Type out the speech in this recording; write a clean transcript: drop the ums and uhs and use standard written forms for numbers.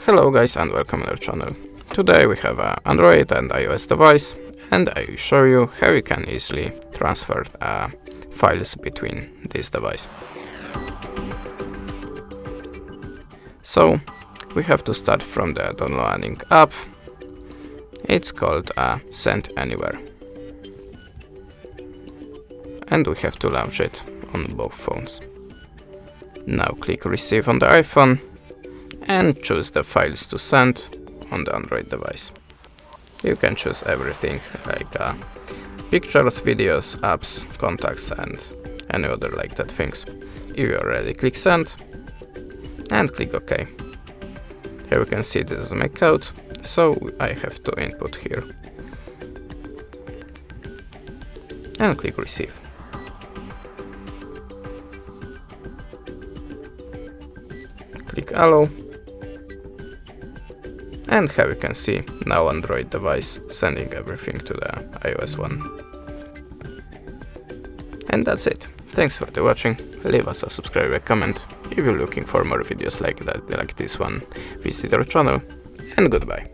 Hello guys and welcome to our channel. Today we have an Android and iOS device and I will show you how you can easily transfer files between this device. So we have to start from the downloading app. It's called Send Anywhere. And we have to launch it on both phones. Now click Receive on the iPhone and choose the files to send on the Android device. You can choose everything like pictures, videos, apps, contacts and any other like that things. If you are ready, click Send and click OK. Here you can see this is my code, so I have to input here and click Receive. Click Allow. And here you can see now Android device sending everything to the iOS one. And that's it. Thanks for the watching. Leave us a subscribe, a comment. If you're looking for more videos like that, like this one, visit our channel, and goodbye.